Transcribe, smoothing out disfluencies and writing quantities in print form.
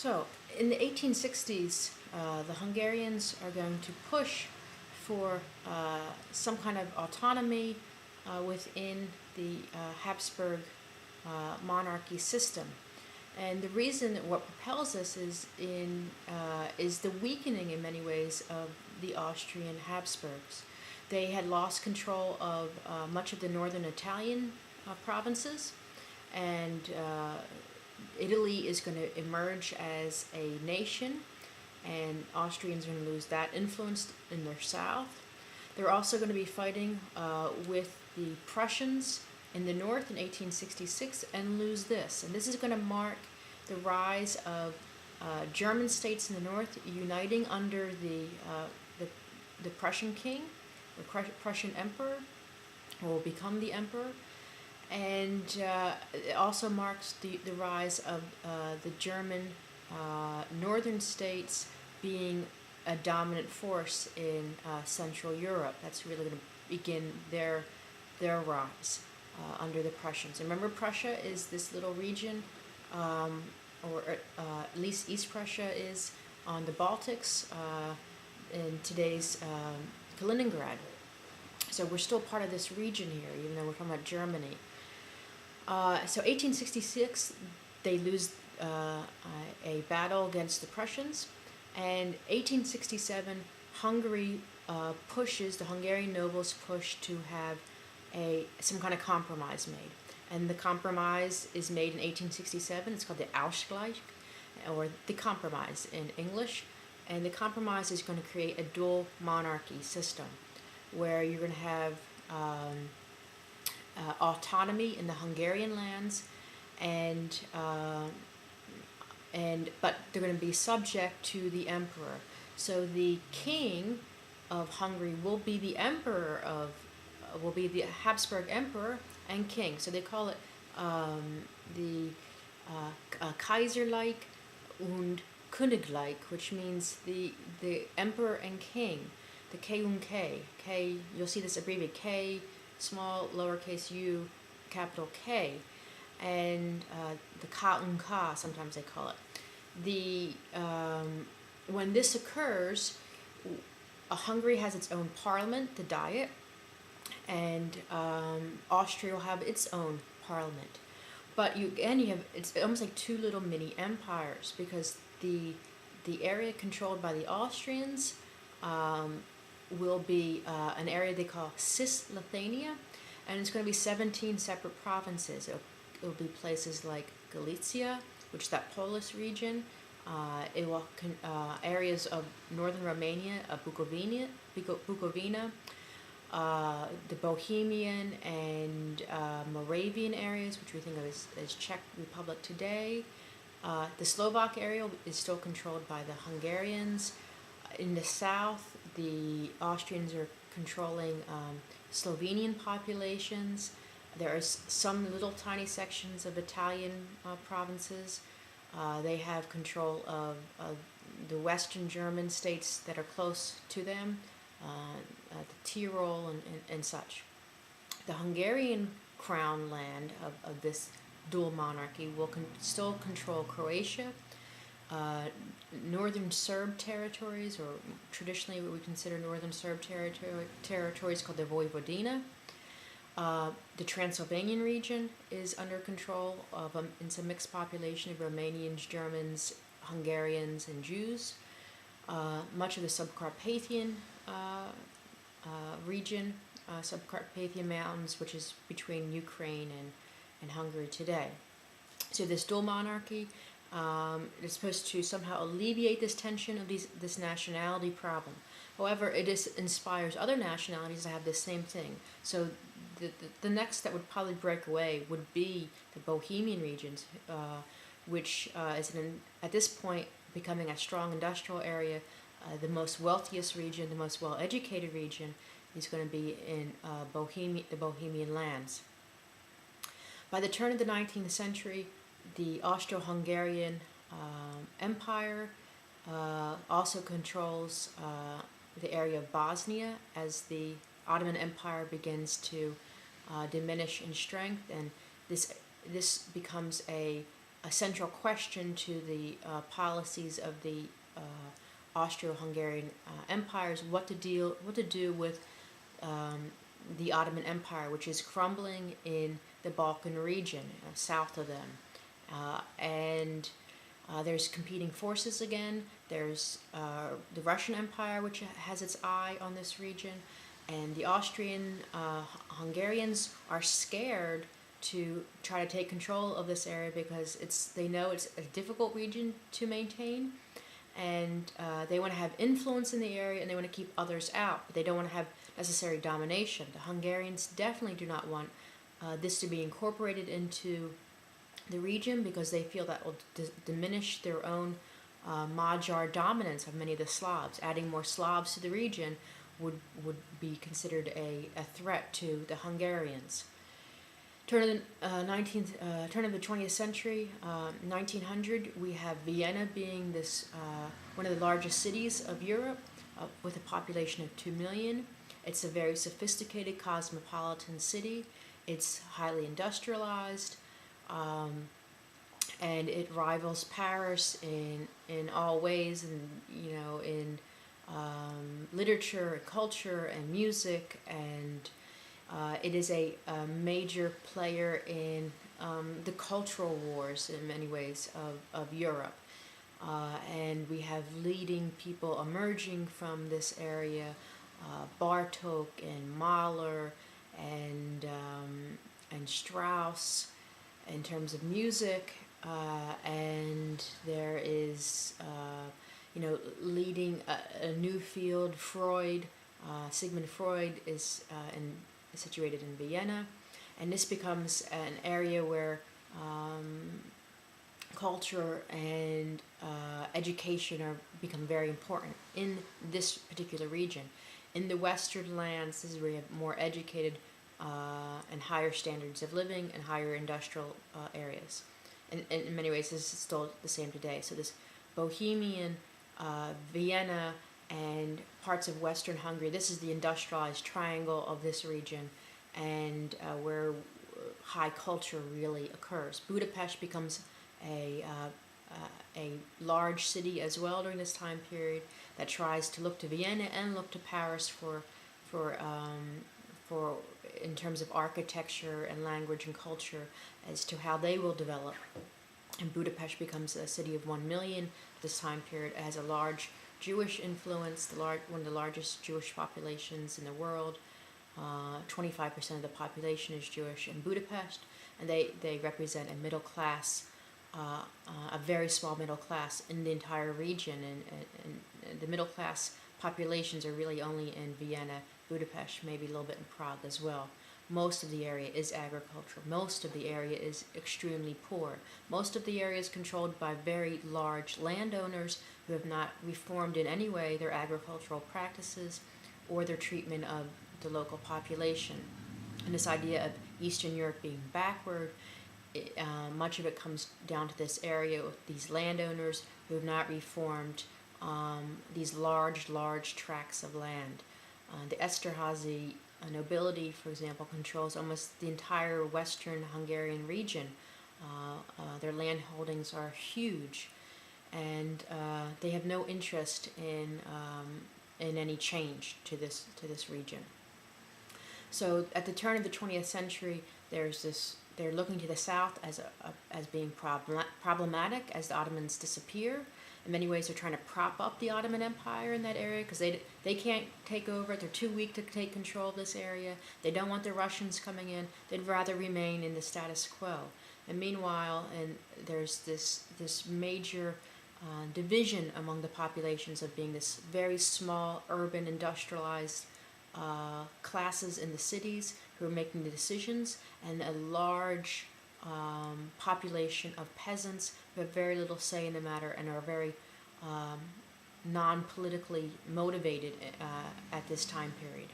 So, in the 1860s, the Hungarians are going to push for some kind of autonomy within the Habsburg monarchy system. And the reason that what propels this is the weakening in many ways of the Austrian Habsburgs. They had lost control of much of the northern Italian provinces, and Italy is going to emerge as a nation, and Austrians are going to lose that influence in their south. They're also going to be fighting with the Prussians in the north in 1866 and lose this. And this is going to mark the rise of German states in the north uniting under the Prussian king, the Prussian emperor, who will become the emperor. And it also marks the rise of the German northern states being a dominant force in Central Europe. That's really going to begin their rise under the Prussians. And remember, Prussia is this little region, or at least East Prussia is on the Baltics in today's Kaliningrad. So we're still part of this region here, even though we're talking about Germany. So 1866, they lose a battle against the Prussians, and 1867, Hungary the Hungarian nobles push to have some kind of compromise made. And the compromise is made in 1867. It's called the Ausgleich, or the compromise in English. And the compromise is going to create a dual monarchy system, where you're going to have autonomy in the Hungarian lands, but they're going to be subject to the emperor. So the king of Hungary will be the Habsburg emperor and king. So they call it the Kaiserreich und Königreich, which means the emperor and king. The K und K, you'll see this abbreviated K, small lowercase u, capital K, and the Ka und Ka, sometimes they call it. When this occurs, Hungary has its own parliament, the Diet, and Austria will have its own parliament. But it's almost like two little mini empires, because the area controlled by the Austrians will be an area they call Cisleithania, and it's going to be 17 separate provinces. It'll be places like Galicia, which is that Polish region. It will areas of northern Romania, Bukovina, the Bohemian and Moravian areas, which we think of as Czech Republic today. The Slovak area is still controlled by the Hungarians. In the south, the Austrians are controlling Slovenian populations. There are some little tiny sections of Italian provinces. They have control of the Western German states that are close to them, the Tyrol and such. The Hungarian crown land of this dual monarchy will still control Croatia, northern Serb territories, or traditionally what we consider northern Serb territories called the Vojvodina. The Transylvanian region is under control of it's a mixed population of Romanians, Germans, Hungarians, and Jews. Much of the Subcarpathian region, Subcarpathian Mountains, which is between Ukraine and Hungary today. So this dual monarchy is supposed to somehow alleviate this tension of this nationality problem. However, it inspires other nationalities to have the same thing. So the next that would probably break away would be the Bohemian regions, which is at this point becoming a strong industrial area. The most wealthiest region, the most well-educated region, is going to be in the Bohemian lands. By the turn of the 19th century, the Austro-Hungarian Empire also controls the area of Bosnia as the Ottoman Empire begins to diminish in strength, and this becomes a a central question to the policies of the Austro-Hungarian empires, what to do with the Ottoman Empire, which is crumbling in the Balkan region, south of them. And there's competing forces again. There's the Russian Empire, which has its eye on this region, and the Austrian Hungarians are scared to try to take control of this area because they know it's a difficult region to maintain, and they want to have influence in the area and they want to keep others out, but they don't want to have necessary domination. The Hungarians definitely do not want this to be incorporated into the region because they feel that will diminish their own Magyar dominance of many of the Slavs. Adding more Slavs to the region would be considered a threat to the Hungarians. Turn of the 20th century, 1900, we have Vienna being this one of the largest cities of Europe with a population of 2 million. It's a very sophisticated cosmopolitan city. It's highly industrialized, and it rivals Paris in all ways, and in literature, culture, and music, and it is a major player in the cultural wars in many ways of Europe. And we have leading people emerging from this area, Bartók and Mahler and Strauss in terms of music, and there is leading a new field, Freud. Sigmund Freud is situated in Vienna, and this becomes an area where culture and education become very important in this particular region. In the Western lands, this is where you have more educated and higher standards of living and higher industrial areas. And in many ways, this is still the same today. So this Bohemian, Vienna, and parts of Western Hungary, this is the industrialized triangle of this region, and where high culture really occurs. Budapest becomes a large city as well during this time period that tries to look to Vienna and look to Paris for in terms of architecture and language and culture as to how they will develop. And Budapest becomes a city of 1 million this time period. It has a large Jewish influence, one of the largest Jewish populations in the world. 25% of the population is Jewish in Budapest, and they represent a middle class, a very small middle class in the entire region, and the middle class populations are really only in Vienna, Budapest, maybe a little bit in Prague as well. Most of the area is agricultural. Most of the area is extremely poor. Most of the area is controlled by very large landowners who have not reformed in any way their agricultural practices or their treatment of the local population. And this idea of Eastern Europe being backward, much of it comes down to this area with these landowners who have not reformed these large tracts of land. The Esterházy nobility, for example, controls almost the entire Western Hungarian region. Their land holdings are huge, and they have no interest in any change to this region. So at the turn of the 20th century, they're looking to the south as being problematic as the Ottomans disappear. In many ways, they're trying to prop up the Ottoman Empire in that area because they can't take over it. They're too weak to take control of this area. They don't want the Russians coming in. They'd rather remain in the status quo. And meanwhile, there's this major division among the populations of being this very small, urban, industrialized classes in the cities who are making the decisions, and a large population of peasants who have very little say in the matter and are very non-politically motivated at this time period.